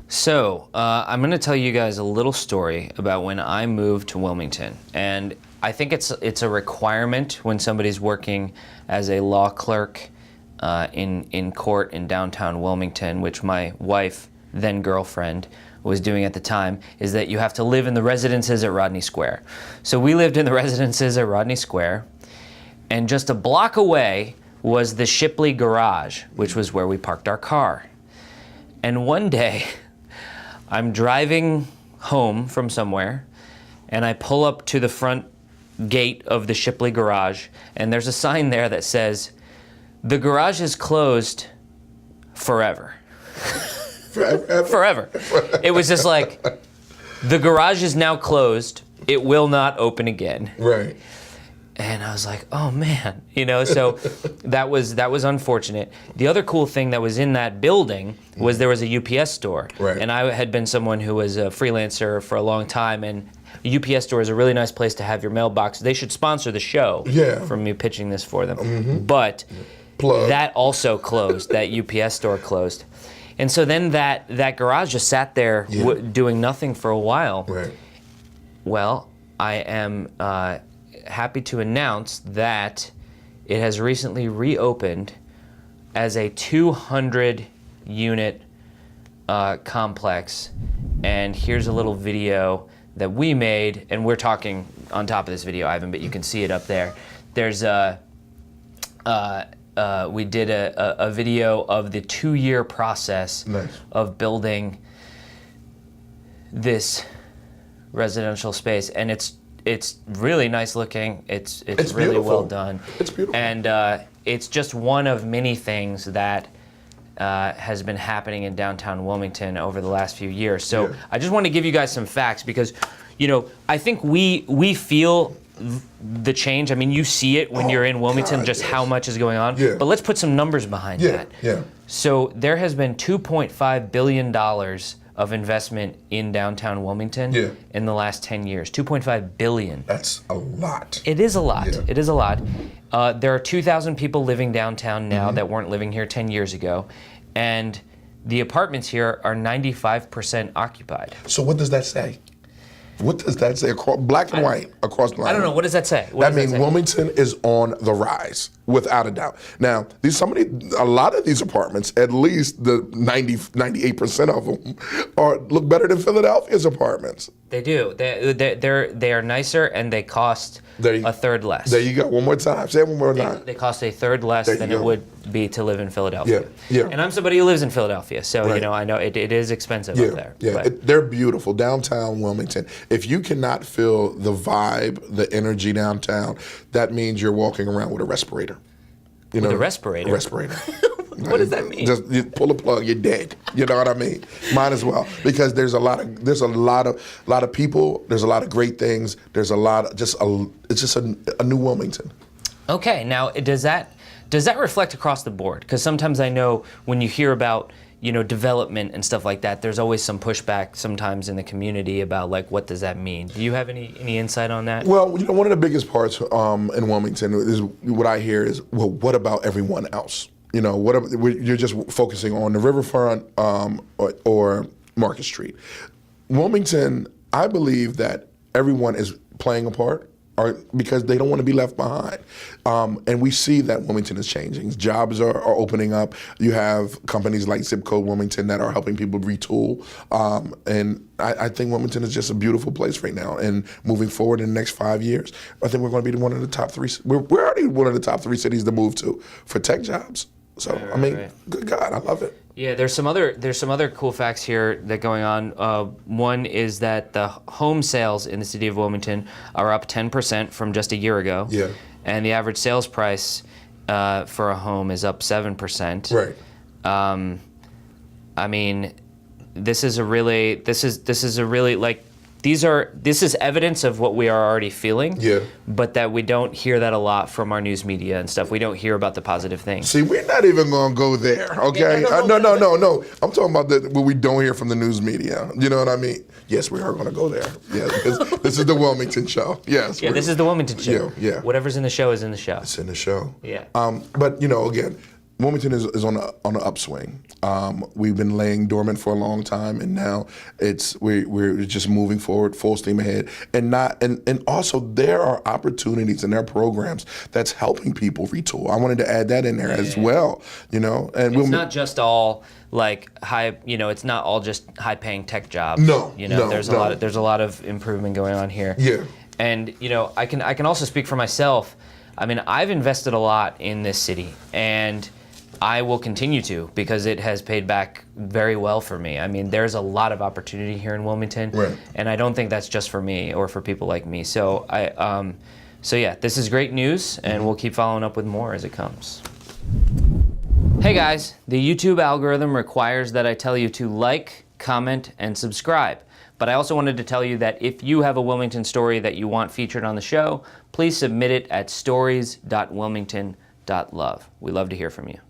So, I'm going to tell you guys a little story about when I moved to Wilmington. And I think it's a requirement when somebody's working as a law clerk in court in downtown Wilmington, which my wife, then girlfriend, was doing at the time, is that you have to live in the residences at Rodney Square. So we lived in the residences at Rodney Square, and just a block away was the Shipley garage, which was where we parked our car. And one day, I'm driving home from somewhere, and I pull up to the front gate of the Shipley garage, and there's a sign there that says, "The garage is closed forever." Forever. It was just like, the garage is now closed. It will not open again. Right. And I was like, oh man, so that was unfortunate. The other cool thing that was in that building was there was a UPS store. Right. And I had been someone who was a freelancer for a long time, and a UPS store is a really nice place to have your mailbox. They should sponsor the show from me pitching this for them. Mm-hmm. But that also closed, that UPS store closed. And so then that garage just sat there doing nothing for a while. Right. Well, I am happy to announce that it has recently reopened as a 200-unit complex. And here's a little video that we made, and we're talking on top of this video, Ivan, but you can see it up there. There's we did a video of the 2-year process of building this residential space, and it's really nice looking. It's really beautiful. Well done. It's beautiful. And it's just one of many things that has been happening in downtown Wilmington over the last few years. So I just want to give you guys some facts because, I think we feel the change. I mean, you see it when you're in Wilmington, how much is going on. Yeah. But let's put some numbers behind that. Yeah. So there has been $2.5 billion of investment in downtown Wilmington in the last 10 years. $2.5 billion. That's a lot. It is a lot. Yeah. It is a lot. There are 2,000 people living downtown now that weren't living here 10 years ago. And the apartments here are 95% occupied. So what does that say? What does that say? Black and white across the line. I don't know. What does that say? That means Wilmington is on the rise, without a doubt. Now, a lot of these apartments, at least the 98% of them, look better than Philadelphia's apartments. They do. They are nicer, and they cost a third less. There you go. One more time. Say it one more time. They cost a third less than it would be to live in Philadelphia. Yeah. And I'm somebody who lives in Philadelphia, so I know it is expensive up there. Yeah, they're beautiful. Downtown Wilmington. If you cannot feel the vibe, the energy downtown, that means you're walking around with a respirator. With a respirator? A respirator. What does that mean? Just you pull a plug, you're dead. You know what I mean? Might as well, because there's a lot of people. There's a lot of great things. There's it's just a new Wilmington. Okay, now does that reflect across the board? Because sometimes I know when you hear about development and stuff like that, there's always some pushback sometimes in the community about what does that mean? Do you have any insight on that? Well, one of the biggest parts in Wilmington is what I hear is, well, what about everyone else? You're just focusing on the riverfront or Market Street. Wilmington, I believe that everyone is playing a part because they don't want to be left behind. And we see that Wilmington is changing. Jobs are opening up. You have companies like Zip Code Wilmington that are helping people retool. And I think Wilmington is just a beautiful place right now. And moving forward in the next 5 years, I think we're going to be one of the top 3. We're already one of the top 3 cities to move to for tech jobs. So, right. Good God, I love it. Yeah, there's some other cool facts here that going on. One is that the home sales in the city of Wilmington are up 10% from just a year ago. Yeah. And the average sales price for a home is up 7%. Right. I mean, this is a really this is evidence of what we are already feeling. Yeah. But that we don't hear that a lot from our news media and stuff. We don't hear about the positive things. See, we're not even going to go there, okay? No. I'm talking about what we don't hear from the news media. You know what I mean? Yes, we are going to go there. Yeah, this is the Wilmington show. Yes. Yeah, this is the Wilmington show. Yeah. Whatever's in the show is in the show. It's in the show. Yeah. But, again, Wilmington is on the upswing. We've been laying dormant for a long time, and now we're just moving forward, full steam ahead. And also there are opportunities and there are programs that's helping people retool. I wanted to add that in there as well. And it's not just all like high. It's not all just high-paying tech jobs. No, there's a lot of improvement going on here. Yeah. And I can also speak for myself. I mean, I've invested a lot in this city, and I will continue to, because it has paid back very well for me. I mean, there's a lot of opportunity here in Wilmington, right. And I don't think that's just for me or for people like me. So yeah, this is great news, and we'll keep following up with more as it comes. Hey guys, the YouTube algorithm requires that I tell you to like, comment, and subscribe. But I also wanted to tell you that if you have a Wilmington story that you want featured on the show, please submit it at stories.wilmington.love. We love to hear from you.